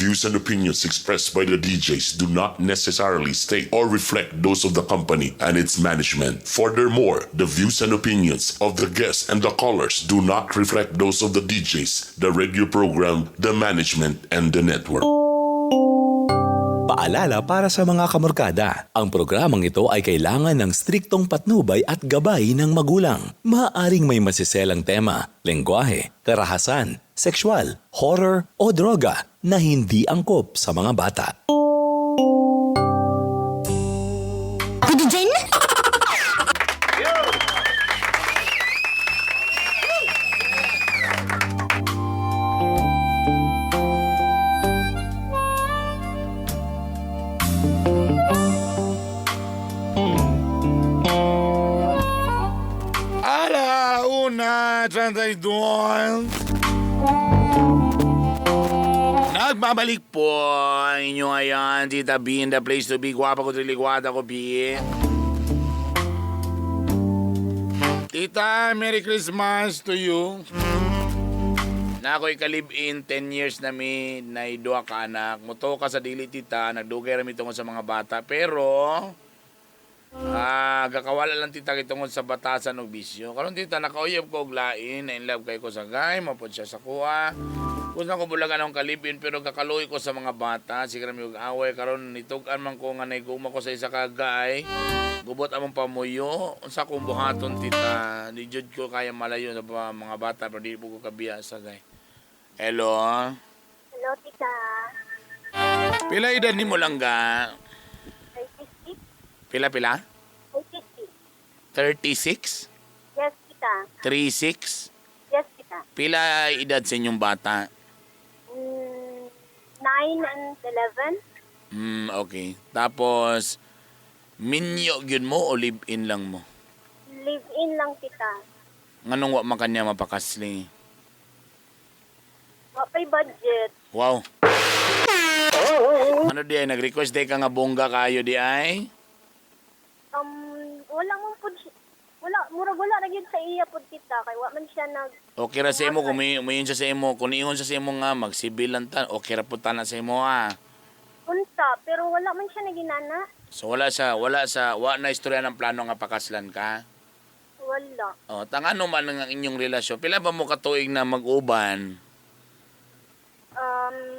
views and opinions expressed by the DJs do not necessarily state or reflect those of the company and its management. Furthermore, the views and opinions of the guests and the callers do not reflect those of the DJs, the radio program, the management, and the network. Paalala para sa mga kamorkada, ang programang ito ay kailangan ng striktong patnubay at gabay ng magulang. Maaaring may masiselang tema, lengguwahe, karahasan, sexual, horror o droga na hindi angkop sa mga bata. Una, 32. Nagbabalik po ang inyo ngayon, Tita B, in the place to be. Guwapa ko, trilikwata ko, B. Tita, Merry Christmas to you. Na ako'y kalib-in, 10 years na mi, na idua ka anak. Muto ka sa dili, tita, nagdugay rami tungkol sa mga bata. Pero, gakawala lang tita kitungod sa batasan o bisyo. Karon tita, nakauyab ko og lain, na in love kay ko sa gay, mapod siya sa kuha. Gusto ko bulagan akong kalibin, pero gakaluoy ko sa mga bata. Sigara mi og away, karon nitugan man ko nga naiguma ko sa isa ka gay. Gubot among pamuyo, unsa kong buhaton tita. Di jud ko kaya malayo sa mga bata, pero di po ko kabiya sa gay. Hello? Hello, tita. Pila edad ni mo lang ga? 36? Pila? 36? Yes, tita. 36? Yes, tita. Pila edad sa inyong bata? 9 and 11? Okay. Tapos, minyo gyud mo o live-in lang mo? Live-in lang, tita. Nganong wa man kanya mapakasli? Wapay budget. Wow. Ano di ay, nag-request day ka nga bongga kayo di ay? Wala mong po, wala na yun sa iya po, tita. Kaya wa man siya Okay ra sa imo, kung mayon siya sa imo, kung iyon siya sa imo nga, magsibilan ta, okay ra po ta na sa imo punta, pero wala man siya naginana. So wala na istorya ng plano nga pakaslan ka? Wala. Tangano man ang inyong relasyon? Pila ba mo katuig na mag-uban?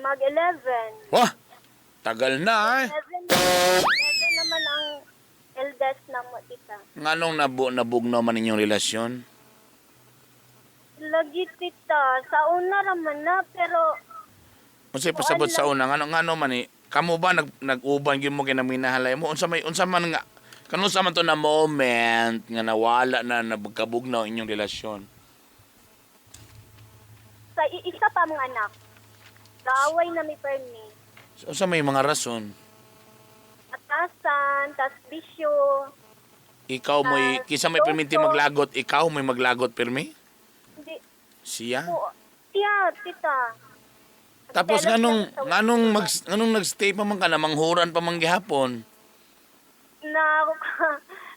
Mag-11. Wah! Tagal na 11 naman ang eldest na mo, tita. Nganong nabugno man inyong relasyon? Lagi, tita. Sa una raman na, pero Unsay pasabot sa una ngano man kamo ba nag-uban gyud mo kay naminahalay mo unsa man nga kanus man to na moment nga nawala na nagkabugnaw inyong relasyon? sa isa pa mga anak. Kaaway na may permi. Unsa may mga rason? Atasan, tas bisyo. Ikaw mo'y kisa may perminti maglagot, ikaw may maglagot permi? Hindi. Siya? Po, tiya, tita. Tapos nganong nagstay pa man ka na manghuran pa man gihapon?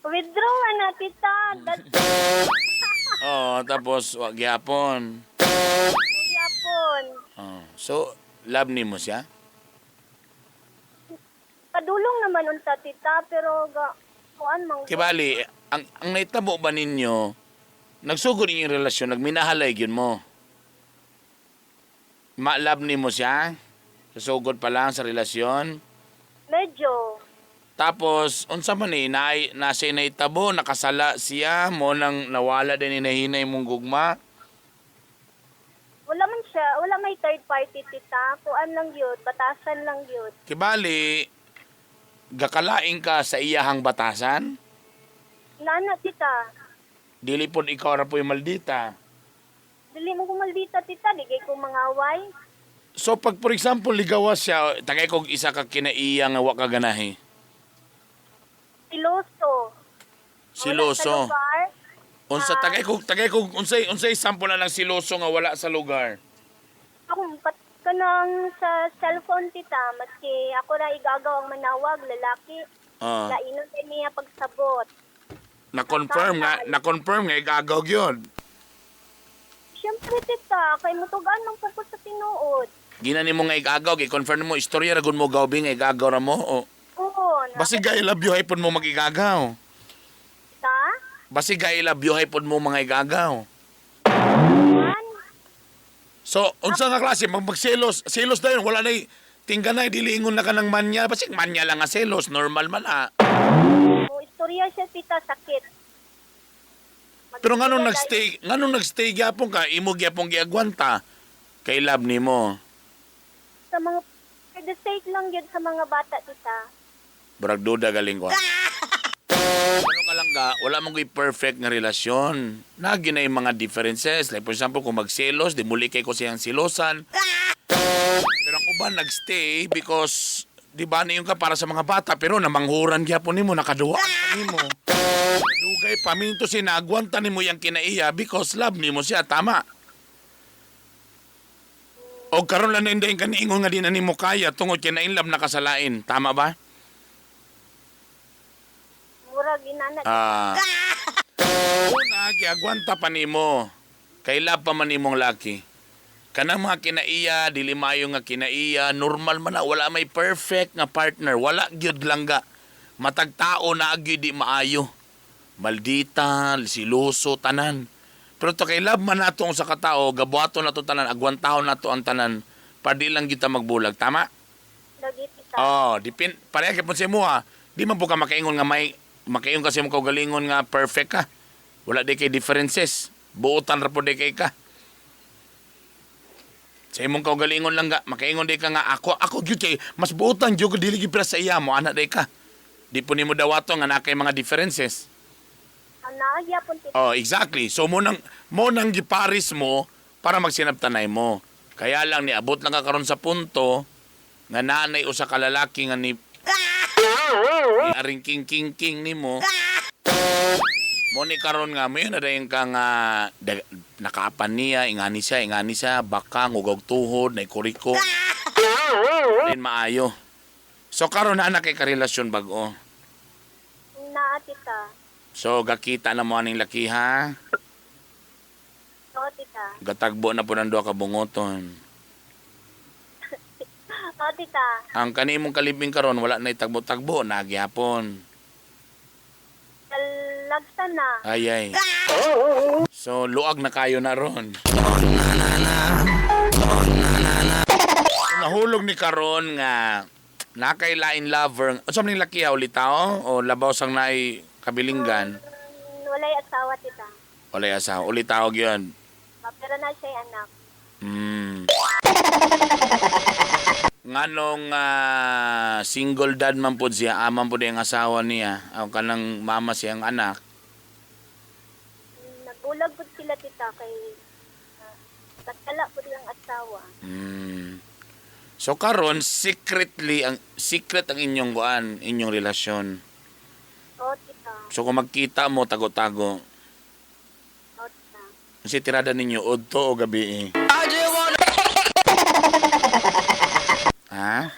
Withdraw na, tita. Tapos wa gihapon. Yapon. So love nimo siya? Padulong naman unta, tita, pero kuan mang Kibali, ang naitabo ba ninyo, nagsugod inyong relasyon, nagminahalay gyud mo? Ma-love nimo siya? Sasugod pa lang sa relasyon? medyo. Tapos, unsa man nasa naitabo, nakasala siya, mo nang nawala din hinahinay mong gugma? Wala man siya, wala may third party, tita. Kuan lang yun, batasan lang yun. Kibali, gakalaing ka sa iyahang batasan? Nana, tita. Dili pod ikaw ra po'y maldita. Dili mo kumaldita, tita. Digay ko mangaway. So pag for example ligawas siya, tagay kog isa ka kinaiya nga wa ka ganahi. Siloso. Siloso. Wala sa lugar. Unsa tagay kog unsay sample na ng siloso nga wala sa lugar. Ako, kanang sa cellphone, tita. Maski ako na igagaw ang manawag, lalaki. Lainon din niya pagsabot. Na-confirm nga igagaw gyud. Siyempre, tita. Kay mutugan ng pagko sa tinuod. Ginani mo nga igagaw, i-confirm mo, istorya ragun mo gawbi nga igagaw ra mo. O, Oo. basig ga ilabyohay pod mo magigagaw. Ta? Basig ga ilabyohay pod mo mga igagaw. Man? So, unsa nga klase, magselos, selos dayon, wala na tingga na, diliingon na ka ng manya. Basig manya lang nga selos, normal man O, istorya siya, tita, sakit. Pero nganong nagstay gyapon ka, imo gyapon giagwanta kay love nimo. Sa mga, for the sake lang yun sa mga bata, tita. Brag duda galing ko. Ano ka lang ga, wala mong perfect nga relasyon. Nagi na yung mga differences. Like for example, kung magselos, di muli kay ko siyang silosan. Pero ang uban nagstay because, di ba, niyon ka para sa mga bata, pero namanghuran gyapon nimo, nakaduwa ka nimo. Dugay paminto sinagwanta nimo yang kinaiya because love nimo siya, tama. O karon lang na hindi ka niingon nga di na nimo kaya tungod kay na-inlove na kasalain, tama ba? Mura, ginana. Una, giagwanta pa nimo. Kay love pa man nimong laki. Kanang mga kinaiya, dili maayo nga kinaiya, normal man na, wala may perfect nga partner, wala gyud lang ga. Matag tao na gyud di maayo. Maldita, siloso, tanan. Pero to kay love man nato sa katao, gabuhaton na to tanan, agwantahon na to ang tanan, para di lang kita magbulag, tama? Lagi, tita. Oh, pareha kay sa mo ha. Di man po ka makaingon nga makaingon kasi mo kaugalingon nga perfect ka. Wala di kay differences. Buotan ra po di kay ka. Sa imong kaugalingon lang ga, makaingon di ka nga ako gyud kay mas buotan gyud ko dili gyud para sa iya mo, ana di ka. Di po nimo dawato nga nakay mga differences. Ang naagya po, tita. Oh, exactly. So mo nang giparis mo para magsinabtanay mo. Kaya lang niabot lang ka karon sa punto nga nanay usa ka lalaki nga ni aring king nimo. Mo ni karon nga mo yun na dayon ka nga nakaapan niya, ingani siya, baka ngugog tuhod, na kuriko. Din maayo. So karon na kay karelasyon bag-o. Naa, tita. So gakita na mo aning laki ha. Oo, tita. Gatagbo na po ng duha ka bungoton. Oo, tita. Ang kanimong kalibing karon wala na itagbo-tagbo, nagyapon. Lagsan na. Ay. So luag na kayo na ron. Nahulog ni karon nga nakailain lover. Unsa man ning laki ha ulit tao o labaw sang naay kabilinggan? Walay asawa, tita. Walay asawa. Ulit tawag yun. Pero na siya anak. Nganong single dad man po siya, aman po yung asawa niya, ang kanang mama siyang anak. Nagbulag po sila, tita, kay nagkala po lang asawa. So karon secret ang inyong inyong relasyon. Oo, tita. So kung magkita mo tago-tago, Oo, tita. kasi tirada ninyo udto o gabi. Ha?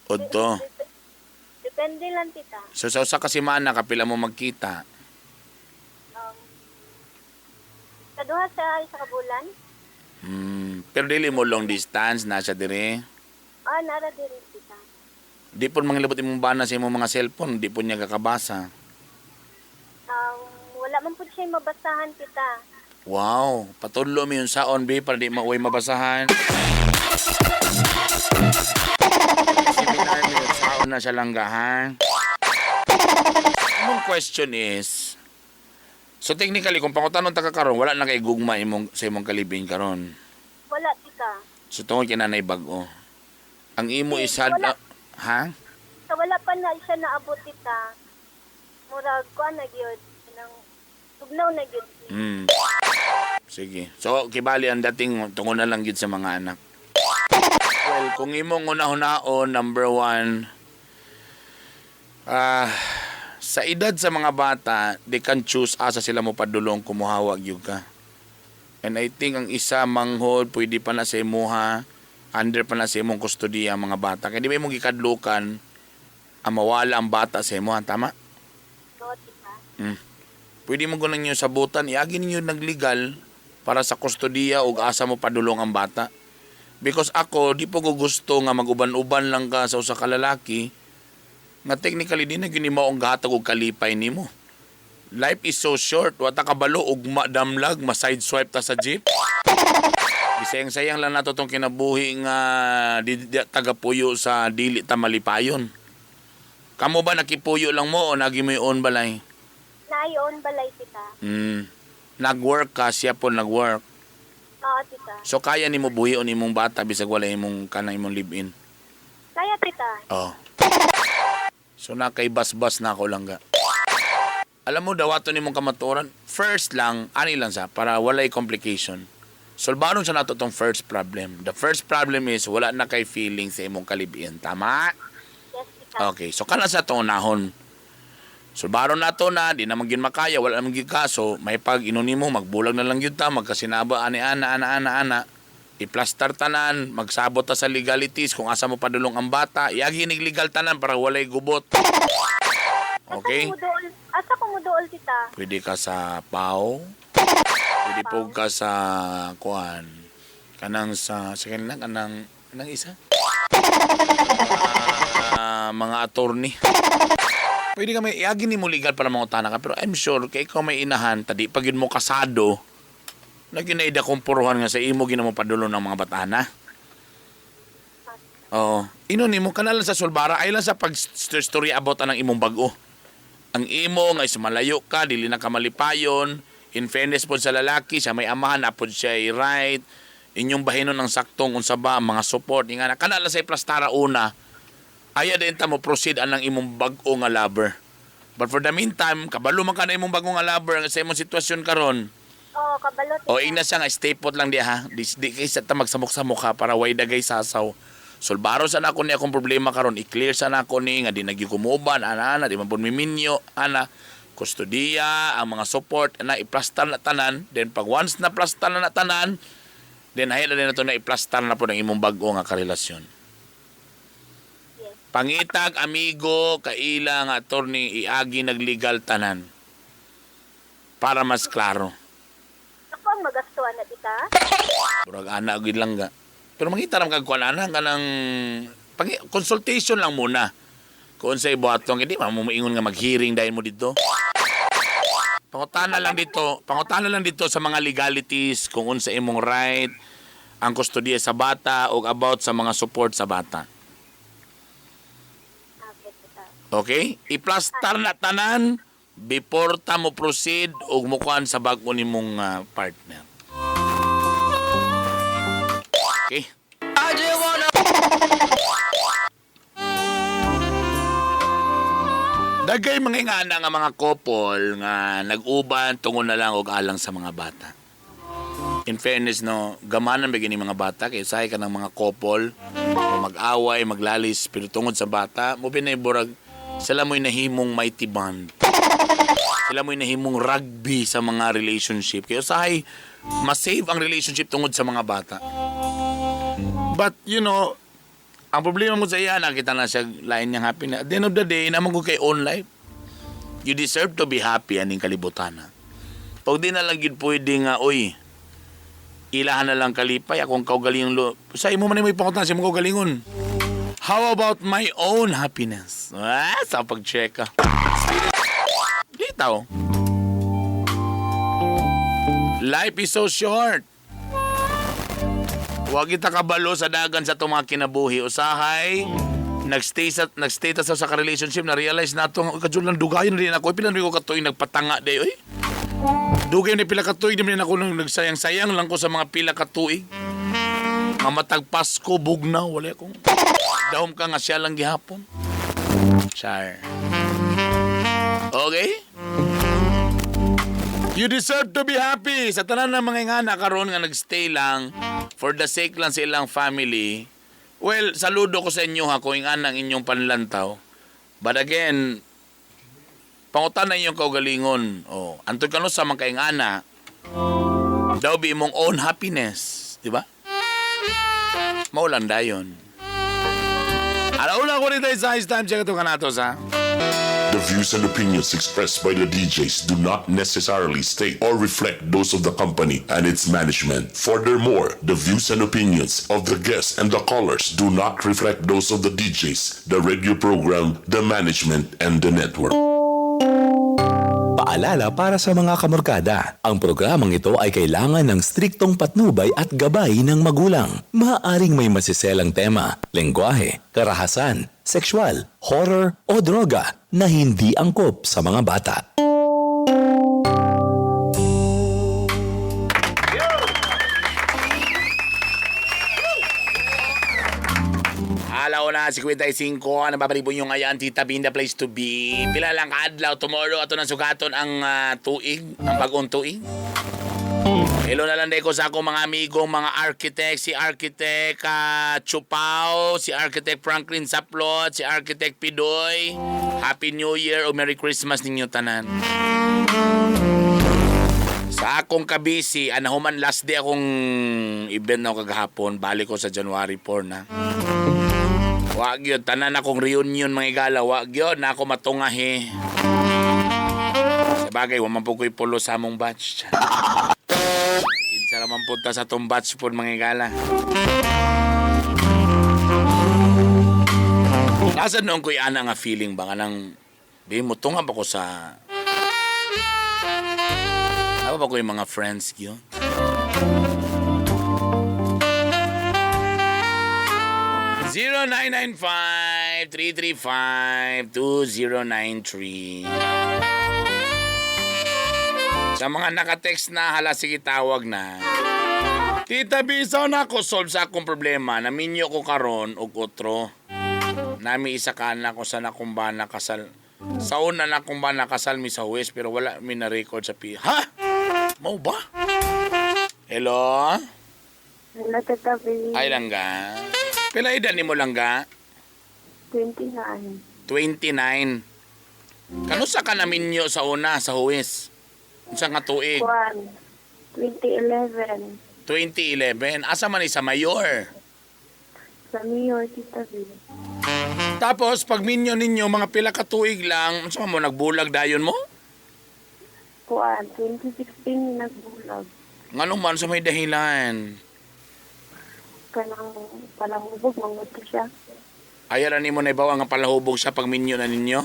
Udto. Depende lang, tita. So sa usa ka semana kapila mo magkita. Kaduha sa isa ka bulan. Pero dili mo long distance nasa dire. Nara din, tita. Di po mga libot imong bana sa imong mga cellphone, di po niya kakabasa. Wala man po siya mabasahan, tita. Wow, patulo mi yung saon be para di mauwi mabasahan. Seminar mi yung saon na siya langgahan. Imong question is, so technically kung pangutanon ta ka karon, wala na kay gugma sa imong kalibing karon. Wala, tita. So tungod kay nanay bag-o. Ang imo is Wala. ha? So, wala pa na siya naabot, tita. Murag ko na gyud nang tugnaw na gyud. Sige. So, kibali ang dating tungod na lang gid sa mga anak. Well, kung imong una-hunaon, number 1, sa edad sa mga bata, they can choose asa sila mo padulong kumuhawag yung ka. And I think ang isa manghod, pwede pa na sa imuha, under pa na sa imong kustodiya ang mga bata. Kaya di ba imong gikadlukan, ang mawala ang bata sa imuha, tama? Oo, tita. Pwede mo gunang nyo sabutan, iagin ninyo naglegal para sa kustodiya o asa mo padulong ang bata. Because ako, di po ko gusto nga mag-uban-uban lang ka sa usa ka lalaki, nga technically di na gini mo ang gahatag og kalipay nimo. Life is so short, wata kabalo og madamlag, ma-sideswipe ta sa jeep. Bisayang-sayang lang nato tong kinabuhi nga tagapuyo sa dili ta malipayon. Kamo ba nakipuyo lang mo o nagimayon balay? Naayon balay, tita. Nag-work ka, siya po nag-work. Oo, tita. So kaya nimo buhion imong bata bisag wala imong kanang imong live-in. Kaya, tita. Oh. So na kay bas-bas na ako lang ga. Alam mo dawato nimong kamaturan, first lang ani lang sa para walay complication. Solbaron sa nato tong first problem. The first problem is wala na kay feeling sa imong kalibin. Tama? Yes, tita. Okay, so kana sa to unahon. Solbaron nato na di na magin makaya, wala na magin kaso, may pag inunimo magbulag na lang gyud ta, magkasinaba ani ana. Iplastar tanan, magsabot ta sa legalities kung asa mo padulong ang bata, iagi nig legal tanan para walay gubot. Okay? Asa ko mo dool, tita? Pwede ka sa PAO. Pwede po ka sa kuan. Kanang sa kanang kanang isa. Mga attorney. Pwede ka may iagi ni mo legal para mangutana ka pero I'm sure kay ikaw may inahan tadi pag yun mo kasado na ginaida kong puruhan nga sa imo ginamo padulo ng mga batana. Oo. Ino ni mo kanal sa Sulbara ay lang sa pag-story about anang imong bag-o. Ang imo nga is malayo ka, dili na ka malipayon. In fairness po sa lalaki, siya may amahan, apod siya ay right. Inyong bahinon ng saktong unsa ba, mga support. Nga na, kanala sa plastara una, aya din ta mo proceed anang imong bag-o nga lover. But for the meantime, kabalo man ka na imong bag-o nga lover sa imong sitwasyon karon. Oo, kabalo, tita. O ina siya nga, stay put lang di ha. Di kaysa ta magsamok-samok ha para way dagay sasaw. Solbaro sa nako ni akong problema karon, i-clear sa nako ni nga di nagyukumuban ana di man pud miminyo ana kustodiya ang mga support na iplastar na tanan, then pag once na plastar na tanan, then hayla din nato na iplastar na po ng imong bag-o nga karelasyon. Yes. Pangitag amigo kaila nga attorney iagi naglegal tanan para mas klaro. Ako ang magastuhan na, tita. Murag ana gid lang ga. Pero mangita ram kag kuan ana kanang consultation lang muna. Kung sa ibuhatong hindi mo maingon nga mag-hearing dahil mo dito. Pangutana lang dito sa mga legalities kung unsa imong right, ang kustodiya sa bata o about sa mga support sa bata. Okay, tita. Okay? I-plastar na tanan before ta mo proceed og mukuan sa bag-o nimong partner. Okay? Dagay mga ingana nga mga couple nga nag-uban tungod na lang og alang sa mga bata. In fairness no, gamanan bigyan ni mga bata kay say ka ng mga couple mag-away, maglalis pero tungod sa bata, mo binayburag sila mo'y nahimong mighty bond. Sila mo'y nahimong rugby sa mga relationship. Kaya say ma-save ang relationship tungod sa mga bata. But you know, ang problema mo sa iya, nakita na siya lain niyang happy na. At the end of the day, naman ko kay own life. You deserve to be happy aning kalibutan na. Pag di na lang yun pwede nga, oy, ilahan na lang kalipay, akong kaugalingon sa imo man mo ipangutan siya mong kaugalingon. How about my own happiness? Sa pag-check ka. Dito. Life is so short. Huwag kita kabalo sa dagan sa itong mga kinabuhi. Usahay, nagstay ta sa ka-relationship, na-realize na ito, kadyo lang dugayon rin ako. Pilan rin ko katuig, nagpatanga day. Oy, dugay na pila katuig, di rin ako nagsayang-sayang lang ko sa mga pila katuig. Mamatag Pasko, bugnaw, wala akong. Dahom ka nga siya lang gihapon. Char. Okay? You deserve to be happy. Sa tanan ng mga ingana karon nga nagstay lang for the sake lang sa ilang family. Well, saludo ko sa inyo ha kung ingana ang inyong panlantaw. But again, pangutan na inyong kaugalingon. Oh, antod ka no sa mga ingana. Daw be mong own happiness, di ba? Maulan dayon. Alauna ko rin tayo sa time check ito ka nato sa The views and opinions expressed by the DJs do not necessarily state or reflect those of the company and its management. Furthermore, the views and opinions of the guests and the callers do not reflect those of the DJs, the radio program, the management, and the network. Paalala para sa mga kamorkada, ang programang ito ay kailangan ng striktong patnubay at gabay ng magulang. Maaaring may masiselang tema, lengguwahe, karahasan, sexual, horror o droga na hindi angkop sa mga bata. Alaw na, 55, nababalibon yung ayan, Tita B in the place to be. Pila lang kaadlaw, tomorrow, ato nang sugaton ang tuig, ang bagong tuig. Hello na lang ko sa akong mga amigong mga architect, si Architect Chupao, si Architect Franklin Saplot, si Architect Pidoy. Happy New Year o Merry Christmas ninyo tanan. Sa akong kabisi, anahuman last day akong event na kagahapon, balik ko sa January 4 na. Wag yun, tanan akong reunion mga igala, wag yun, na ako matungahe. Sabagay, waman po ko'y pulo sa among batch. Kinsa naman punta sa tong batch po mga igala. Nasa noon ko'y ana nga feeling ba nga nang, di mo tungab ako sa... Ano ba ko'y mga friends yun? (0995-335-2093). Sa mga nakatext na, hala sige tawag na. Tita Bisa na ako solve sa akong problema. Naminyo ko karon og otro. Nami isa ka na ko sa nakumba nakasal. Sa una na kung ba nakasal mi sa West pero wala mi na record sa Ha? Mau ba? Hello? Hello, Tita B. Ay langga. Pila edad ni mo langga? 29. 29. Kanusa ka naminyo sa una sa Huwes? Unsa nga tuig? 2011. 2011. Asa man ni sa Mayor? Sa Mayor, Tita B. Tapos pag minyo ninyo mga pila ka tuig lang, unsa mo nagbulag dayon mo? 2016 nagbulag. Nganong man sa may dahilan? Kanang palahubog, manguto siya. Ayaw na ni mo na ibawa nga palahubog sa pag minyo na ninyo?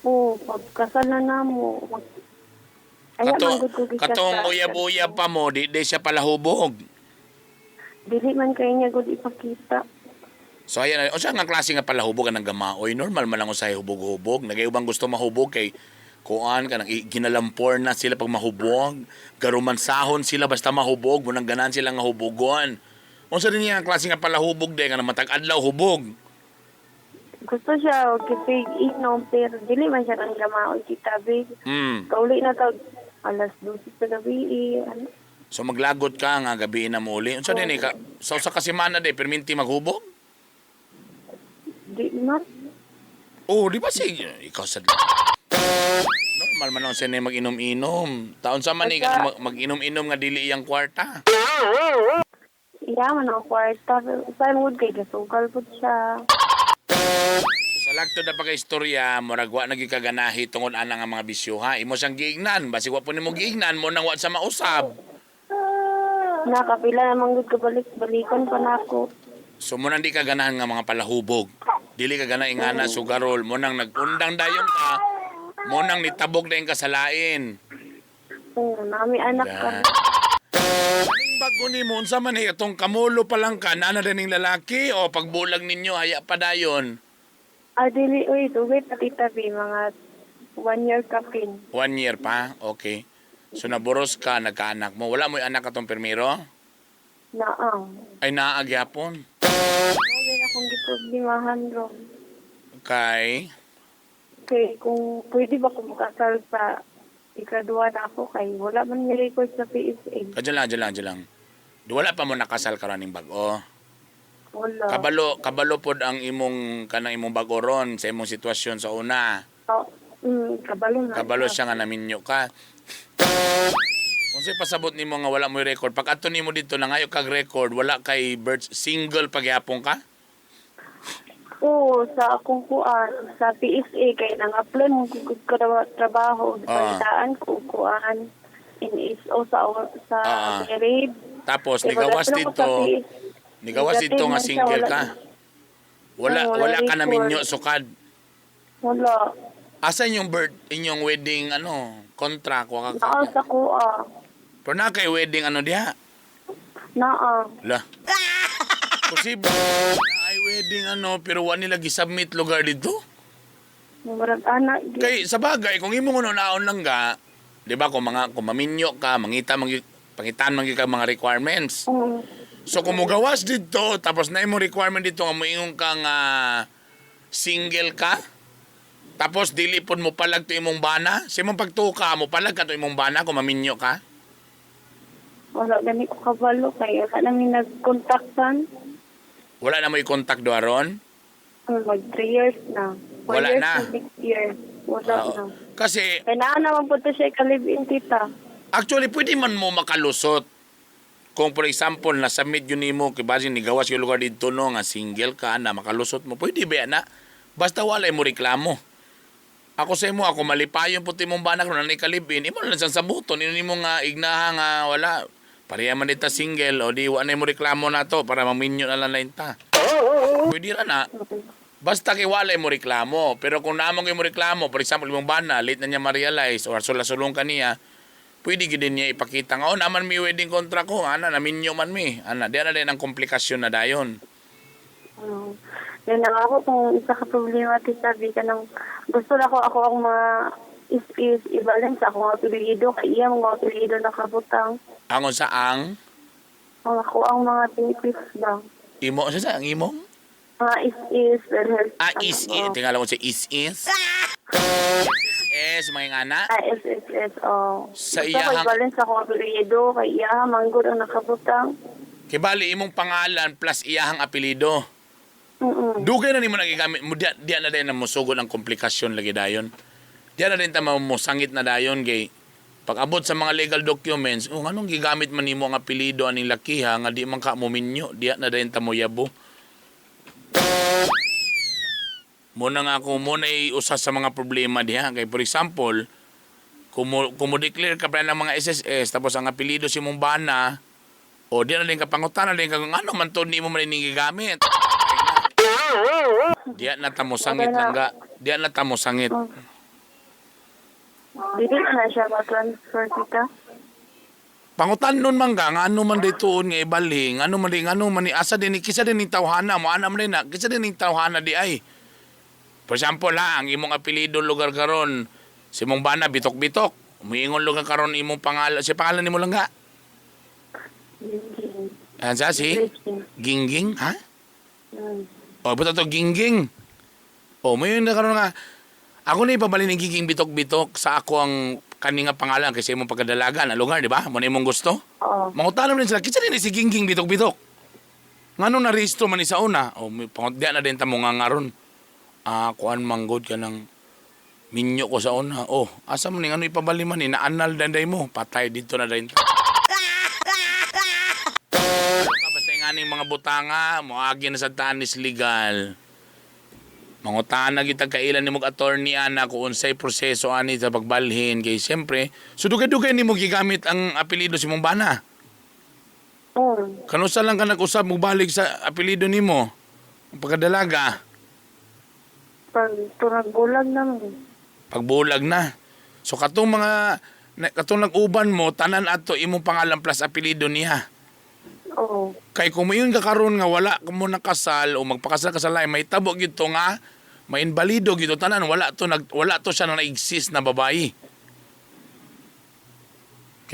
Oo, pagkasal na namo. Katong uyab-uyab pa mo, di siya palahubog. Dili man kayo niya gud ipakita. So ayan, o siya nga klase nga palahubog ang gamaoy. Normal man lang usay hubog-hubog. Nagayubang gusto mahubog kay kuan ka nang ginalampor na sila pag mahubog. Garuman sahon sila basta mahubog. Munang ganan sila nga hubugon. Unsa din niya ang klase nga palahubog de nga matag-adlaw hubog. Gusto siya og kipig inom pero dili man siya ang gamaoy Tita B. Kauli na tag alas 12 sa gabi ano. So maglagot ka nga gabi na mo uli. Unsa din ka? So sa kasimana de perminti maghubog? Di man. Oh, di ba si ikaw sa normal man lang siya na mag-inom-inom. Taon sa man mag-inom-inom nga dili iyang kwarta. Iya man ang kwarta. Saan wood kay gasukal po siya. Sa lagto na pagka-istorya, murag wa nagikaganahi tungod ana nga mga bisyo ha. Imo siyang giignan, basi wa po nimo giignan mo nang wa sa mausab. Nakapila namang gud kabalik-balikon pa nako. So mo nang di ka ganahan nga mga palahubog. Dili ka ganahan nga na sugarol. Mo nang nagundang dayon ka. Mo nang nitabog dayon ka sa lain. Oo, nami anak ka. Aning bago ni mo, unsa man itong kamulo pa lang ka, nana din ng lalaki o pagbulag ninyo, haya pa dayon? Dili, uy, dugay pa Tita B, mga 1 year kapin. 1 year pa? Okay. So naboros ka, nagkaanak mo. Wala mo yung anak katong permiro? Naang. Ay naagyapon. Wala na akong giproblemahan ron. Okay. Okay, kung pwede ba kung makasal sa ikaduwa na ako kay wala man ni-record sa PSA. Diyan lang. Wala pa mo nakasal karon ning bag-o. Wala. Kabalo pod ang kanang imong bag-o ron sa imong sitwasyon sa una. Kabalo na. Kabalo siya nga naminyo ka. Unsay pasabot nimo nga wala mo record? Pag adto nimo dito nangayo kag record, wala kay birth single pagyapon ka? Oo, sa akong kuan, sa PSA, kaya nang-apply mo ko trabaho. Palitaan ko kuan, NSO sa Ah. married. Tapos, Kaya nigawas pagdating ako dito, sa nigawas dito nga man siya, single ka. wala Wala ka na record. minyo sukad. Wala. Asan yung inyong wedding, contract, waka Naa ka. sa kuha. Pero na kay wedding, diha? Naa. La. Posible na ay wedding, pero wala nila gisubmit lugar dito. Murag anak. Kay sa bagay kung imo ngono naon lang ga, 'di ba kung maminyo ka, pangitan man gyud ka mga requirements. So kung mugawas dito tapos na imo requirement dito nga moingon ka nga single ka, tapos dili pod mo palag to imong bana, sa imong pagtuka mo palag ka to imong bana kung maminyo ka. Wala gani ko kabalo kaya wala namin nag-contactan. Wala na mo i-contact do aron. Mag 3 years na. 4 Wala years na. Next year. Wala na. Kasi Kailangan naman po ito siya kalibin, tita. actually, pwede man mo makalusot. Kung for example, na-submit yun nimo kay basin ni gawas yung lugar dito no, nga single ka na makalusot mo, pwede ba na? Basta walay mo reklamo. Ako sa imo, ako malipayon puti mong banak na naikalibin, imo na lang sa buton, ino nimo nga ignaha nga wala. Pareha man dita single, o di wala mo reklamo na to para maminyo na lang na ta. Pwede ra na. Basta kay walay mo reklamo. Pero kung naman kayo mo reklamo, for example, imong bana, late na niya ma-realize or sulasulong ka niya, pwede din niya ipakita nga, naman may wedding contract ko, naminyo man mi. Diyan na din ang komplikasyon na dayon. Yan lang ako kung isa ka problema, tita, ka nang gusto na ako ang is i-balance ako ang apelido, kaya iya mga apelido na kabutang. Angon sa ang? Ako ang mga benefits lang. Imo, sa ang imong? Mga is, well, health. Is. Tingala ko sa is. Mga ngana. SSS, oh. Sa Gusto ko iyahang- i-balance ako ang apelido, kaya iya, manggod ang nakabutang. Kibali, imong pangalan plus iyahang apelido. Dugay na nimo nagigamit mo, diyan na din na musugod ang komplikasyon lagi dayon. Diyan na din ta musangit na dayon kay pag-abot sa mga legal documents, anong gigamit man nimo ang apelido aning lakiha nga di man ka muminyo, diyan na din ta mo yabo. Muna nga ako, muna usa sa mga problema diha. Kay for example, kung mo declare ka pa ng mga SSS, tapos ang apelido si mong bana, o diyan na din ka pangutan na din ka, ano man to, di mo man rin gigamit. Diyan na tamo sangit lang ga. Diyan na tamo sangit. Dili na siya ma-transfer, tita. Pangutan nun man ga, nga ano man ditoon nga ibaling, ano man ni asa din, kisa din ni tawhana, mo anam rin na, kisa din ni tawhana di ay. For example ang imong apelido lugar karon, si mong bana bitok-bitok, umiingon lugar karon imong pangalan, si pangalan nimo lang ga. Sa si Gingging, ha? O, buta to Gingging. O, may yun na karon nga, ako na ipabali ng Gingging bitok-bitok sa ako ang kaninga pangalan kasi imong pagkadalaga na lugar, di ba? Mo na imong gusto? Oo. Mangutanam din sila, kitsa din si Gingging bitok-bitok. Ngano na rehistro man ni sa una? O, may pangutdian na din ta mo nga ngaron. Kuan manggod ka ng minyo ko sa una. Oh, asa man ni ano ipabali man ni naanal danday mo. Patay dito na din. Basta nga ning mga butanga, moagi na sa tanis legal. Mangutan na kita kailan ni mong attorney ana kung unsay proseso ani sa pagbalhin kay siyempre so dugay-dugay ni mo gigamit ang apelyido si mong bana. Kanusa lang ka nag-usab mo balik sa apelyido nimo? Ang pagkadalaga. Pagbulag naman. Pagbulag na. So katong nag-uban mo tanan ato imong pangalan plus apelyido niya. Oo. Kay kung mayon ka karon nga wala ka mo nakasal o magpakasal ka sa lain may tabo gyud to nga may inbalido gyud tanan wala to siya na exist na babae.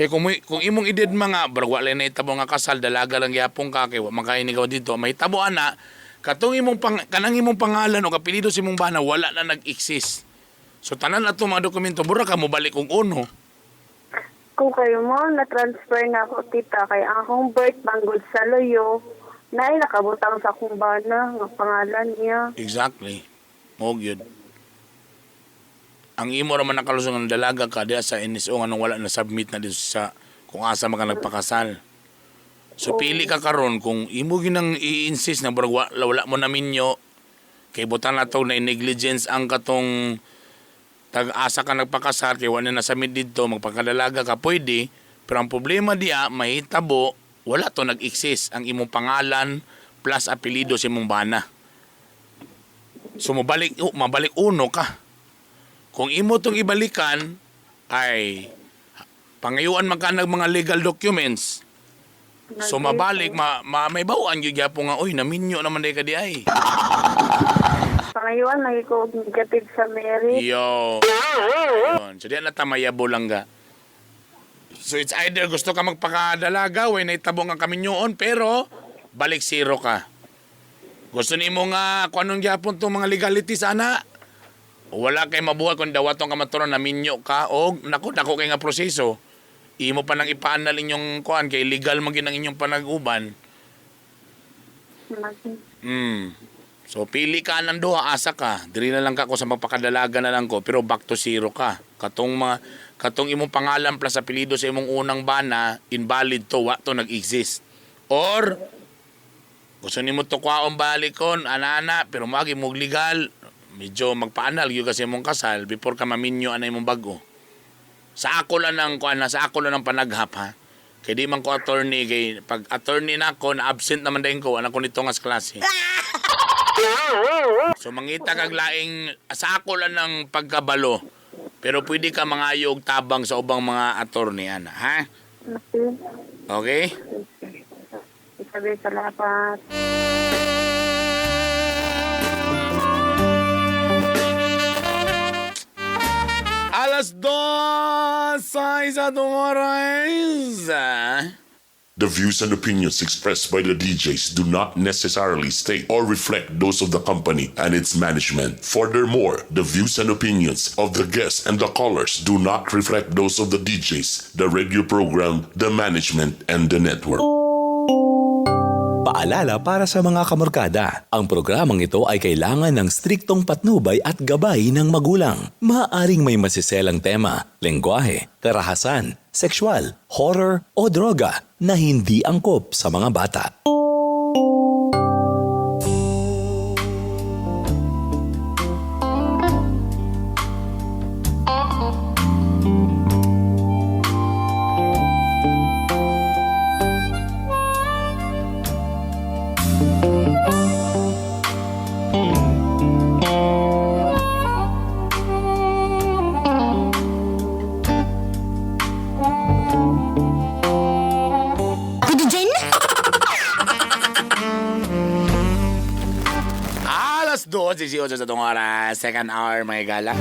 Kay kung imong edad mga barag wala na itabo nga kasal dalaga lang gyapon ka kay wa makainigaw dito may tabo ana katong kanang imong pangalan o apelyido si imong bana wala na nag-exist. So tanan ato mga dokumento bura ka mo balik kung uno. Kung kayo mo, na-transfer na ako, tita, kay akong birth manggod sa loyo, na nakabutang sa akong bana, nga pangalan niya. Exactly. Mo gyud. Ang imo ra man nakalusong ng dalaga ka diha sa NSO nga nung wala na submit na dito sa kung asa man ka nagpakasal. So pili ka karon kung imo ginang i-insist na wala mo na minyo Kay butan na to na negligence ang katong tag-asa ka nagpakasar kay wala na samid dito magpakadalaga ka pwede, pero ang problema diya mahitabo wala to nag-exist ang imong pangalan plus apelyido sa imong bana. So mabalik uno ka. Kung imo tong ibalikan ay pangayuan man ka ng mga legal documents. So mabalik may bawaan gyud gyapon nga oy naminyo naman day ka di ay. Pangayuan, lagi ko negative sa Mary. Yo. Ayun. So diyan na tamayabo lang ga. So it's either gusto ka magpakadalaga way naitabong ang kaminyoon pero balik zero ka. Gusto nimo nga kung anong gyapon tong mga legalities ana. Wala kay mabuhat kung dawatong ka maturon na minyo ka o nako kay nga proseso. Imo pa nang ipaanal inyong kuan kay legal man ang inyong panag-uban. So pili ka ng duha asa ka. Diri na lang ka ko sa magpakadalaga na lang ko pero back to zero ka. Katong imong pangalan plus apelyido sa imong unang bana invalid to wa to nag-exist. Or gusto nimo to kwaon balikon ana pero magi mo legal medyo magpaanal gyud kasi imong kasal before ka maminyo anay imong bago. Sa ako lang ng panaghap ha. Kay di man ko attorney kay pag attorney na ako na absent naman din ko anak ko nito nga sa klase. So mangita kag laing sa ako lang ng pagkabalo. Pero pwede ka mangayog tabang sa ubang mga attorney ana, ha? Okay? Sabi salamat. Alas 2:06 oras. The views and opinions expressed by the DJs do not necessarily state or reflect those of the company and its management. Furthermore, the views and opinions of the guests and the callers do not reflect those of the DJs, the radio program, the management, and the network. Paalala para sa mga kamorkada, ang programang ito ay kailangan ng striktong patnubay at gabay ng magulang. Maaaring may masiselang tema, lengguwahe, karahasan, sexual, horror o droga na hindi angkop sa mga bata. Alas 2:18 sa itong oras, second hour, mga gala.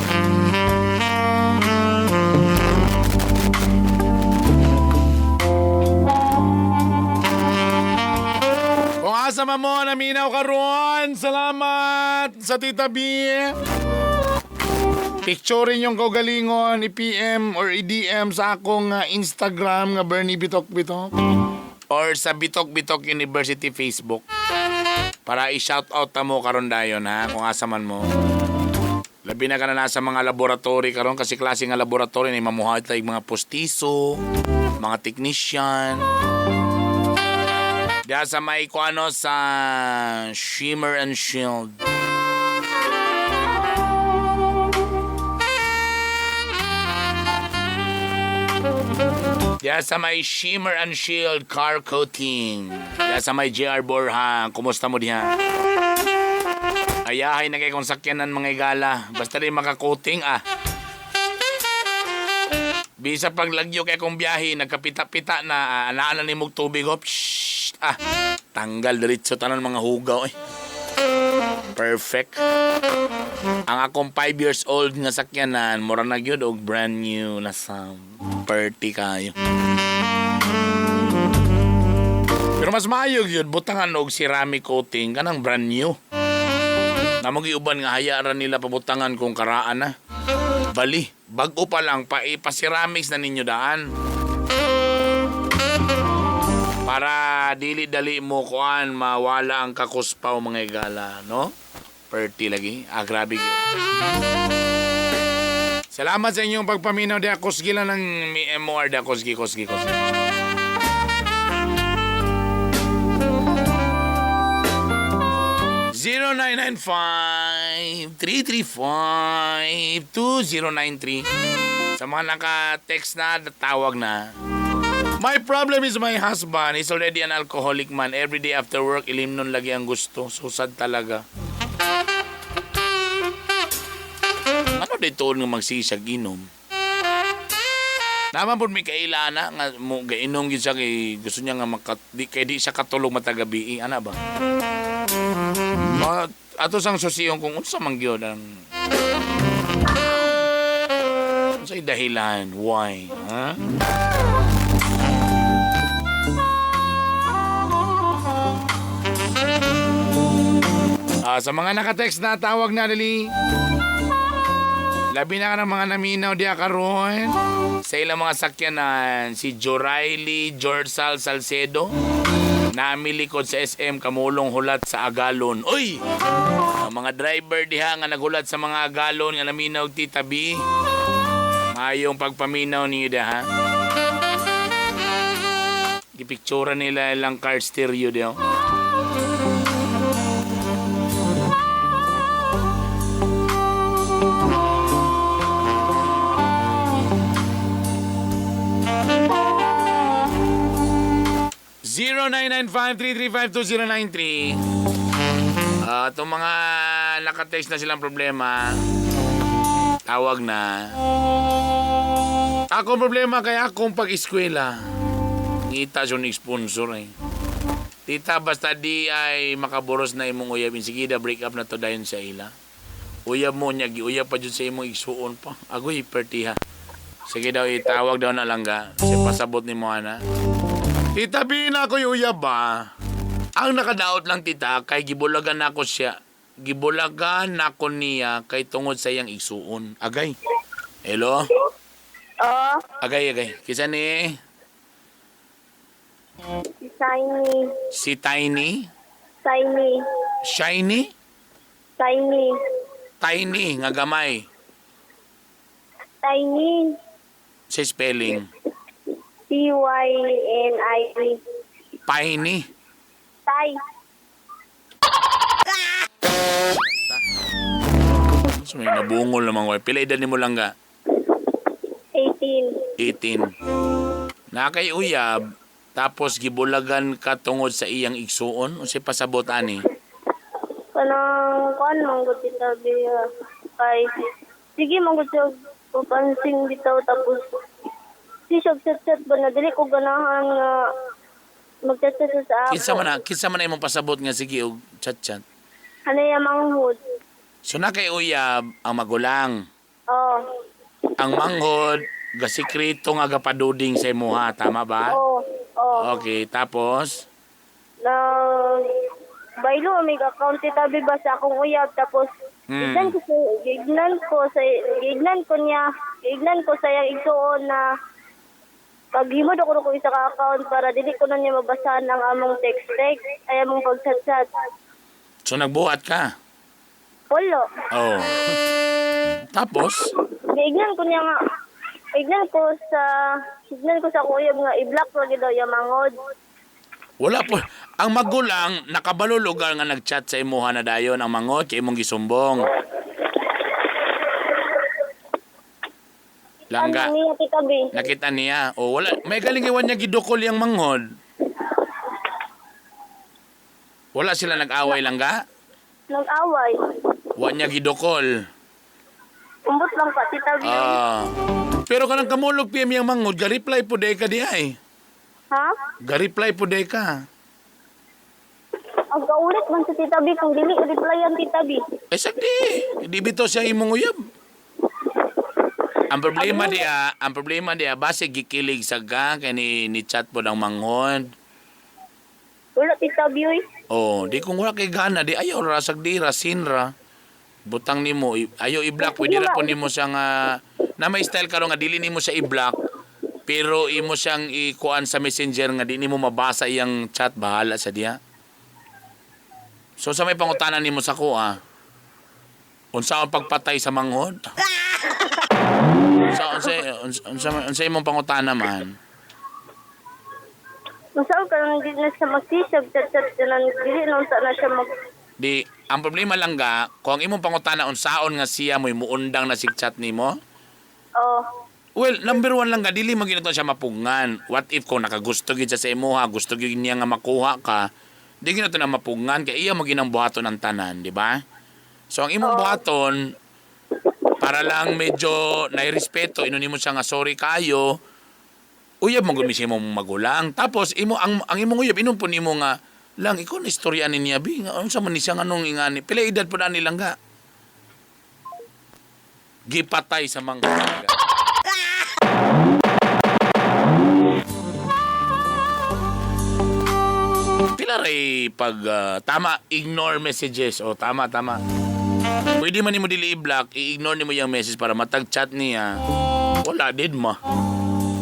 Kung asa man mo, naminaw ka ron, salamat sa Tita B. Picturein yung kaugalingon, i-PM or i-DM sa akong Instagram nga Bernie Bitok Bitok. Or sa Bitok Bitok University Facebook. Para i-shoutout mo karon dayon ha, kung asa man mo. Labi na ka na nasa mga laboratory karon kasi klase nga laboratory na mamuhat like mga postiso, mga technician. Diya sa may kuano sa Shimmer and Shield. Diya sa may Shimmer and Shield car coating. Diya sa may JR Borja. Kumusta mo diha? Ayahay na kay kong sakyanan mga igala. Basta rin maka-coating Bisa paglagyo kay kong biyahe, nagkapita-pita na anaan na ni mong tubig. Tanggal diretso tanan mga hugaw Perfect. Ang akong 5 years old nga sakyanan, mura na gyud og brand new na sound. Party kayo. Pero mas maayog yun, butangan og ceramic coating kanang brand new. Namang iuban nga hayaan nila pabutangan kung karaan na. Bali, bago pa lang pa-ceramics na ninyo daan. Para dili-dali mo kuan mawala ang kakuspaw mga igala, no? Perti lagi. Grabe yun. Salamat sa inyong pagpaminaw di akosgi lang ng MOR di akosgi. 0995-335-2093. Sa mga naka-text na, tawag na. My problem is my husband. He's already an alcoholic man. Every day after work, ilimnon lagi ang gusto. So sad talaga. Ano dito nga magsisag inom? Naman po may kailana nga mo gainom gid siya kay gusto niya nga di siya katulog matagabi. Ana ba? Ato sang susiyong kung unsa man gyud ang unsay dahilan why, ha? Sa mga naka-text na tawag na dali. Labi na ka ng mga naminaw diya karon. Sa ilang mga sakyanan, si Joraily Jorsal Salcedo, namilikod sa SM Kamulong Hulat sa Agalon. Uy! Mga driver diha nga naghulat sa mga Agalon nga naminaw titabi. Mayong pagpaminaw niyo diha, ha? Gipictura nila ilang car stereo diyo. Itong mga nakatext na silang problema, tawag na. Akong problema kaya akong pag-eskwela. Ngita siya ni sponsor eh. Tita, basta di ay makaburos na imong uyab. Sige da, break up na to dayon sa ila. Uyab mo niya, giuyab pa dyan sa imong igsuon pa. Agoy, pertiha. Sige daw, itawag daw na lang ga. Kasi pasabot ni mo, ana. Tita, na ako yung uyab ba? Ang nakadaot lang, tita, kay gibulagan ako siya. Gibulagan ako niya kay tungod sa iyang igsuon. Agay. Hello? Agay. Kisa ni? Si Tiny. Si Tiny? Tiny. Shiny? Tiny. Tiny, nga gamay. Tiny. Sa spelling. Tyny. Piney. Tay. So, may nabungol naman ko. Pila edad ni mo lang ga? 18. 18. Nakay uyab, tapos gibulagan ka tungod sa iyang igsuon o si pasabot ani? Kanang kuan manggod kita biya. Kay sige manggod siya papansing bitaw tapos si chat ba na dili ko ganahan nga mag-chat sa ako. Kinsa man imong pasabot nga sige og chat. Ano yung manghod? So nakay uyab ang magulang. Oh. Ang manghod gasikreto nga gapaduding sa imuha, tama ba? Oh. Okay, tapos Na baylo may account tabi ba sa akong uyab tapos gignan ko sa iyang igsuon na paghimod ako isa ka account para dili ko na niya mabasahan ang among text ay among pag-chat. so nagbuhat ka. Polo. Oh. Tapos Gignan ko sa uyab nga i-block ra gid daw yung mangod. wala po. Ang magulang nakabalo lugar nga nagchat sa imuha na dayon ang mangot kay imong gisumbong. Langga. Ano niya titabi? Nakita niya. O wala. May galingiwan niya gidukol yung manghod. Wala sila nag-away langga? Nag-away. Wa niya gidukol. Umbot lang pa titabi. Pero kanang kamulog PM yung manghod, ga-reply po day ka di ay. Ha? Ga-reply po day ka. Ang kaulit man sa titabi kung dili replyan titabi. Eh sagdi. Di bito siya imong uyab. Ang problema dia base gikilig sa ga kay ni chat po ng manghod. Wala titabi oy. Oh, di kung wala kay gana di ayaw ra sagdi ra sinra. Butang nimo ayaw i-block pwede ra po nimo siyang na may style karon nga dili nimo siya i-block pero imo siyang ikuan sa Messenger nga di nimo mabasa iyang chat bahala sa diha. So sa may pangutanan nimo sa kuha. Unsa ang pagpatay sa manghod? Unsa imong pangutana man? Masaw ka nang di na siya magsisag chat na dili na unsa na siya Di, ang problema lang ga, kung ang imong pangutana unsaon nga siya mo'y muundang na chat nimo. Oh. Well, number one lang ga, dili man ginato siya mapungan. What if kung nakagusto gid siya sa imo ha, gusto gid niya nga makuha ka, di ginato na mapungan kay iya mo ginang buhaton ng tanan, di ba? So ang imong buhaton para lang medyo nairespeto, inunimo siya nga sorry kayo. Uyab mo gumisi mo magulang. Tapos imo ang imong uyab inumpon nimo nga lang ikaw na istorya ni niya bi nga unsa man ni siya nganong ingani. Pila edad po na nilang ga? Gipatay sa mga Pila ray pag tama ignore messages o tama. Pwede man nimo dili i-block, i-ignore nimo yung message para matag chat niya. Wala did ma.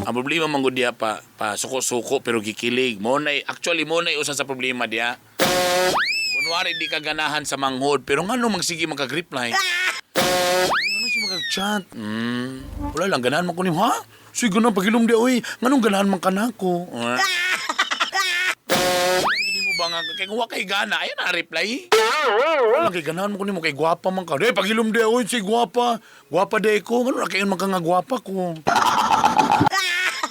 Ang problema man gud diha pa suko-suko pero gikilig. Actually mo na usa sa problema diha. Kunwari di ka ganahan sa manghod pero ngano magsige magka-reply. Ngano si magka-chat? Wala lang ganahan man ko nimo ha? Sige na pagilom di oy. Nganong ganahan man kanako? Ba nga kay wa kay gana ay na reply. Wala kay ganahan mo kuno kay gwapa man ka. Dey pagilom de oy si gwapa. Gwapa de ko. Ngano kay man ka nga gwapa ko.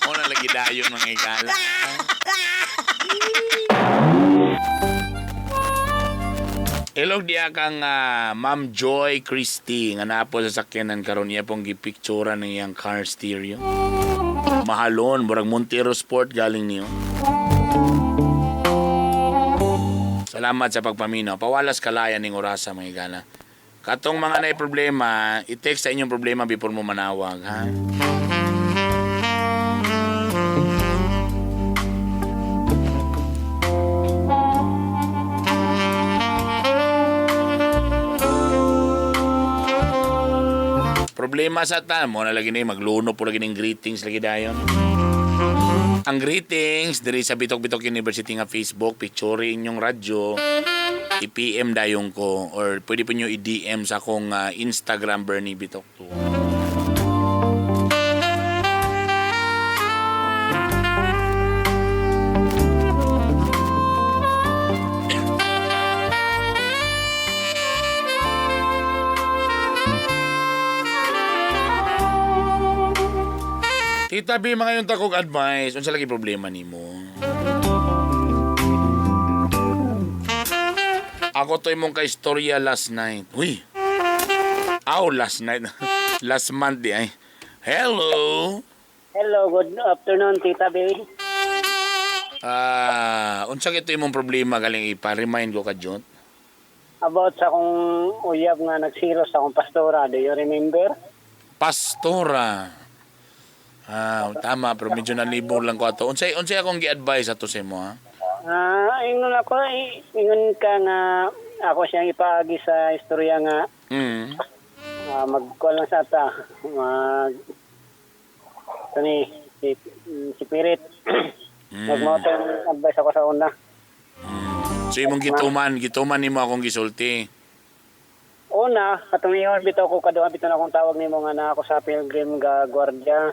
Ona lagi dayon mga igala. Hello dia kang Ma'am Joy Christie nga napo sa sakyanan karon niya pong gipicturean ng iyang car stereo. Mahalon murag Montero Sport galing niyo. Salamat sa pagpaminaw. Pawalas kalaya ning orasa mga igala. Katong mga nay problema, i-text sa inyong problema before mo manawag, ha? Problema sa tan mo na lagi ni magluno po lagi ning greetings lagi dayon. Ang greetings diri sa Bitok-Bitok University nga Facebook, picture inyong radyo, i-PM dayon ko or pwede po nyo i-DM sa akong Instagram Bernie Bitok 2. Tita B, mga yung takog advice. Unsa lagi problema nimo? Ako to imong ka-istorya last night. Uy. Last night. Last month di ay. Hello. Hello, good afternoon, Tita B. Unsa ito imong problema galing ipa-remind ko ka Jot? About sa akong uyab nga nagsiro sa akong pastora, do you remember? Pastora. Tama, pero medyo nalibog lang ko ato. Unsay akong gi-advise ato sa imo, ha? Ingon ako, ingon ka nga ako siyang ipaagi sa istorya nga magkuha lang sa ata. Si Pirit. Nagmotong advice ako sa una. So imong gituman nimo akong gisulti. Una, katumiyon bitaw ko kaduha bitaw na akong tawag nimo nga na ako sa Pilgrim ga Guardia.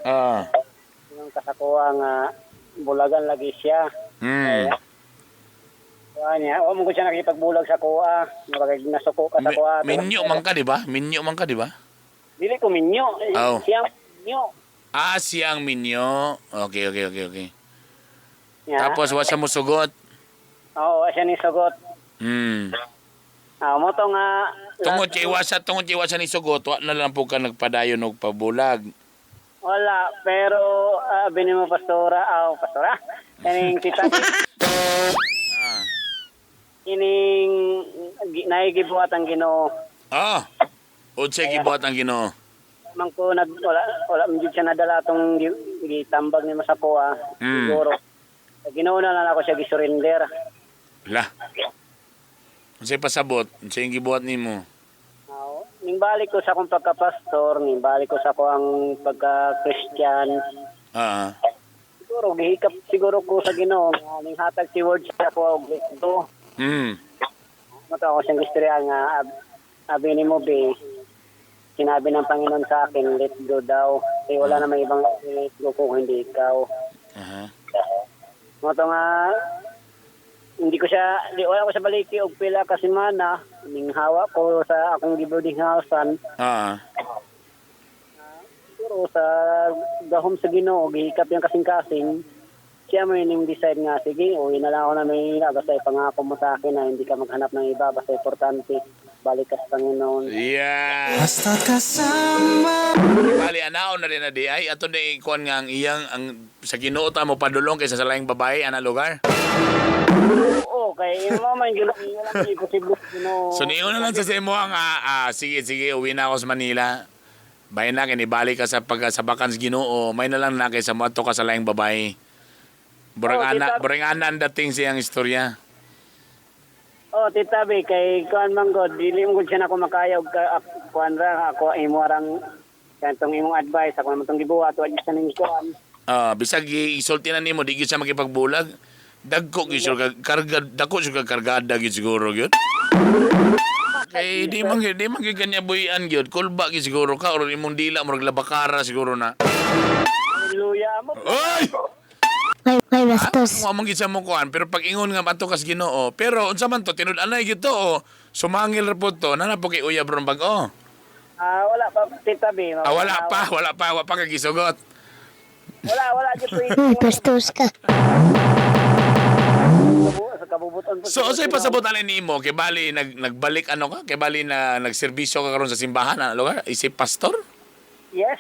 Yung kasakuha nga bulagan lagi siya. Niya, mo ko siya nakipagbulag sa kuha. Nasuko ka sa kuha. Minyo man ka, di ba? Dili ko minyo. Siyang minyo. Siyang minyo. Okay. Yeah. Tapos, wasa mo sugot? Oo, siya ni sugot. Mo to nga... Tungod iwasa ni sugot, wa na lang po ka nagpadayon og pabulag. Wala, pero bini mo pastora. Kaning tita. Ining naigibuhat ang Ginoo. Unsay gibuhat ang Ginoo? Man ko wala man jud siya nadala tong gitambag ni sa kuha. Siguro. Ginoo na lang ako siya gisurrender. Lah. Unsay pasabot? Unsay gibuhat nimo? Ning balik ko sa akong pagka-pastor, ning balik ko sa akong pagka-Christian. Siguro gihikap siguro ko sa Ginoo nga ning hatag si word sa ako og ito. Mato ako siyang istorya nga abi ni mo be sinabi ng Panginoon sa akin, let go daw. Eh wala na may ibang let go kung hindi ikaw. Mato nga hindi ko siya, wala ko sa baliki og pila ka semana, ning hawa ko sa akong gibuding housean. Pero sa gahom sa Ginoo, gihikap yung kasing-kasing, siya mo yung decide nga, sige, uwi na lang ako na may basta ipangako mo sa akin na hindi ka maghanap ng iba, basta importante, balik ka sa Panginoon. Yeah. Basta kasama. Bali, anaon na rin na di ay. Ato na ikuan nga ang iyang, sa Ginoo ta mo padulong kaysa sa laing babae, ana lugar. Oo, kay mo man gyud lang imposible Ginoo. So, niyo na lang sa mo ang, sige, uwi na ako sa Manila. Bayan na, kinibalik ka sa bakans Ginoo, may na lang na kaysa mo ato ka sa laing babae. Burang ana ang dating siyang istorya. Oh, Tita B, kay kuan man god, dili mo gud siya nako makaya og kuan ra ako imo arang kantong imong advice ako man tong gibuhat wa sa ning kuan. Bisag isulti na nimo, di gyud siya makipagbulag. Dagko gyud siya dako siya kargada gyud siguro gyud. Kay di man gyud kanya buhian gyud, kulba gyud siguro ka or imong dila murag labakara siguro na. Hallelujah mo. Oy! May bastos. Mo gyud sa mo kuan, pero pag ingon nga ato kas Ginoo, pero unsa man to tinud-anay gyud to, sumangil ra pud to, nana po kay uyab ron bag-o. Wala pa Tita B. Wala pa ka gisugot. Wala gyud po. Bastos ka. Sa kabubuton po. So unsay pasabot ani nimo kay bali nagbalik ano ka? Kay bali na nagserbisyo ka karon sa simbahan na lugar? Isip pastor? Yes.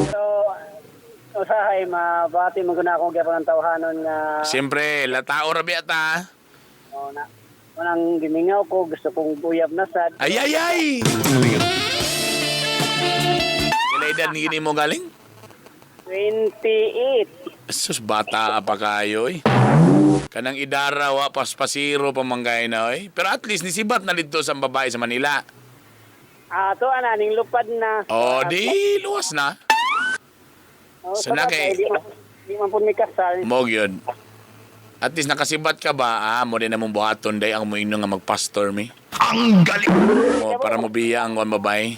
So, usahay mabati mo guna akong gyapon ang tawhanon nga Siyempre, latao ra biya ta. na unang gimingaw ko gusto kong uyab na sad. Ay! Kailan edad ni gini mo galing? 28. Sus, bata pa kayo eh. Kanang idara wa paspasiro pamanggay na eh. Pero at least nisibat na dito sa babae sa Manila. To ana ning lupad na. Di luwas na. Sana kay- Di man po may kasal. Mo gyud. At least nakasibat ka ba? Mo din namong buhaton day ang moino nga magpastor mi. Ang galing. Para mo biya ang wan babae.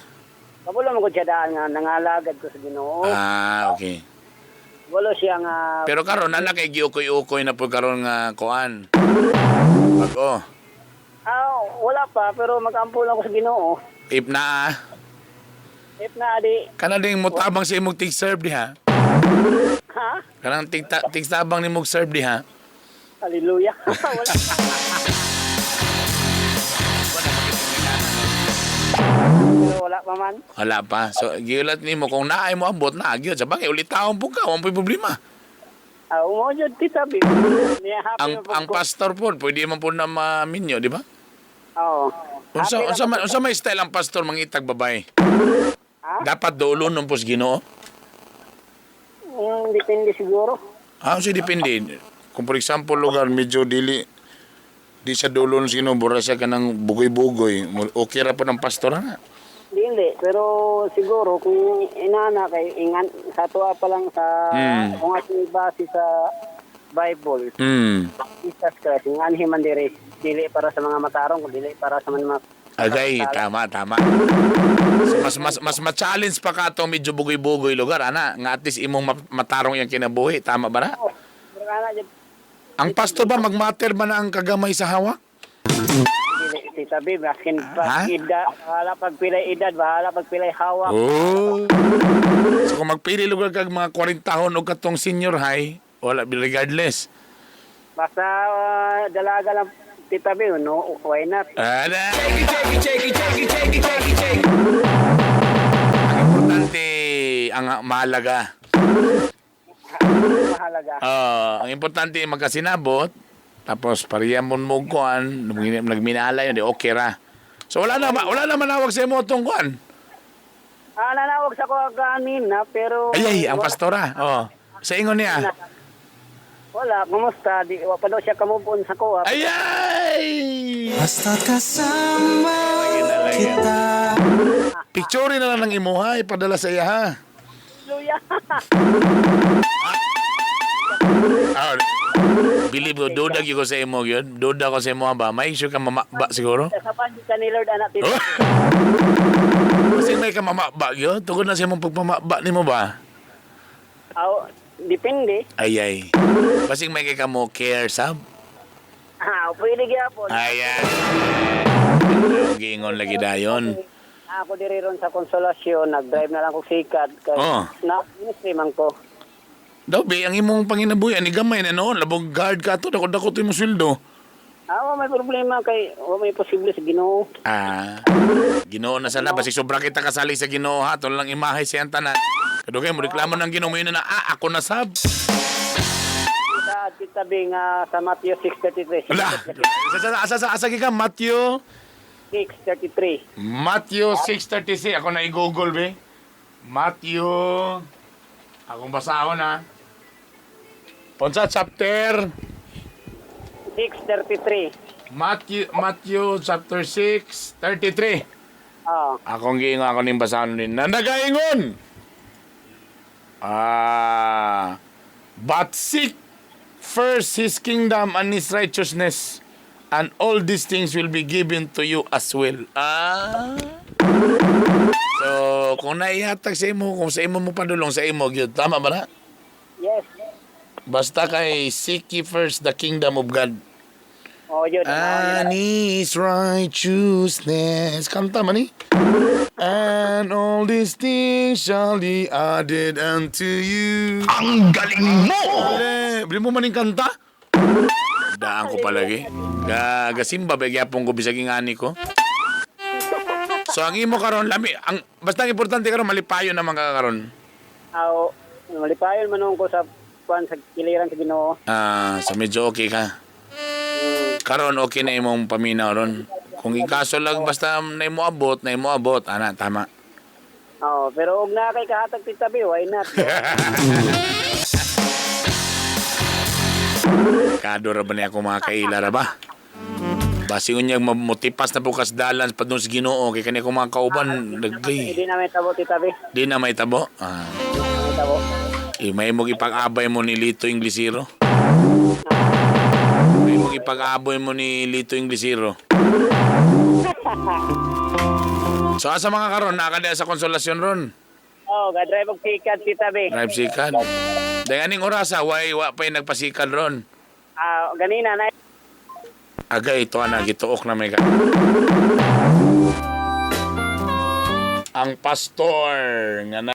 Kabulo mo ko siya daan nga nangalagad ko sa Ginoo. Okay. Walo siya nga Pero karon na kay giukoy-ukoy na po karon nga kuan. Bago. wala pa pero mag-ampul ako sa Ginoo. If na If na di kana ding mutabang sa imong tig serve diha. ha? Kanang tig tabang nimog serve diha. Hallelujah. Wala. Pero wala pa man. Wala pa. So giulat nimo kung naay mo abot na gyud sa bagay ulit taon po ka, wala problema. Mo jud Tita B. Niya happy Ang pastor po pwede man po na maminyo, di ba? Oo. Unsa may style ang pastor mangitag babae? Dapat doulon ng pos Ginoo. Depende siguro. Unsa depende. Kung for example lugar medyo di sa dulon sino bura siya kanang bugoy-bugoy, okay ra po ng pastor na. Dili, pero siguro kung inana kay ingan sa tuwa pa lang sa kung ating base sa Bible, Jesus Christ, inganhi man dili para sa mga matarong, dili para sa mga Agay, tama. So, mas ma-challenge pa ka itong medyo bugoy-bugoy lugar, ana. Nga at least imong matarong yung kinabuhi. Tama ba na? Ang pastor ba magmater ba na ang kagamay sa hawak? Dili, Tita B, baskin bahala pagpilay edad, bahala pagpilay hawak. Oh. So kung magpili lugar kag mga 40 taon o katong senior high, wala, regardless. Basta dalaga lang Tita B, no, why not? Ana. Ang importante, ang mahalaga. Mahalaga. Ang importante magkasinabot, tapos pariyamon mo kuan, nagminala yun, di okay ra. So wala na manawag sa imo tong kuan. Nanawag sa ko kanina, pero Ay, ang pastora. Sa ingon niya. wala, kumusta? Wa pa daw siya kamubon sa ko. Ay! Basta kasama kita. Picture na lang ng imuha, ipadala sa iya ha. Hallelujah. Believe ko, duda ko sa imo yun. Duda ko sa imo ba? May issue ka mamaba siguro? Sa panji ka ni Lord, anak Tita. Kasi may ka mamaba yun? Tugod na sa imong pagmamaba ni mo ba? depende. Ay. Basing may kay kamo care sab. Pwede gyapon. Ayan. Gingon lagi dayon. Ako diri ron sa Konsolasyon, nag-drive na lang ko sikat kay Oh. na ministry man ko. Daw be ang imong panginabuhi ani gamay na noon labog guard ka to dako-dako to imong sweldo. May problema kay may posible sa Ginoo. Ginoo na sana basi sobra kita kasali sa Ginoo ha to lang imahe siya tanan. Kadugay mo reklamo ng Ginoo mo yun na ako na sab. Kita nga sa Matthew 6:33. Ala. Asa ka Matthew 6:33. Matthew 6:36 ako na i-google be. Matthew akong basahon ha. Punsa chapter 6:33. Matthew chapter 6:33. Akong giingon ako ning basahon din. Nandagaingon. But seek first His kingdom and His righteousness, and all these things will be given to you as well. So, kung naihatag sa imo, kung sa imo mo padulong sa imo, yun, tama ba na? Yes. Basta kay seek ye first the kingdom of God. Yun. And His righteousness. Kanta man And all these things shall be added unto you. Ang galing mo! Bili mo maning kanta? Daan ko palagi. Gasimba, magyapong ko bisaging ani ko. So, ang imo karon lami, basta ang importante karon malipayon naman ka karon. Malipayon man ko sa kiliran sa Ginoo. So medyo okay ka. Karon okay na imong paminaw ron. Kung ikaso lang basta na imo abot, ana tama. Pero og na kay kahatag ti tabi, why not? Kadora ba niya ako mga kailara ba? Basi unyag mamutipas na bukas dalan pa doon sa Ginoo kay kani ko mga kauban nagay. Hindi na may tabo ti tabi. Di na may tabo. May tabo. May mo ipag-abay mo ni Lito Inglesero. May mo ipag-abay mo ni Lito Inglesero. So asa mga karon nakadaya sa Konsolasyon ron? Ga-drive og sikat ti tabi. Drive sikat. Dayaning orasa wa pay nagpasikat ron. Ganina na. Aga ito ana gituok na may ka. Ang pastor nga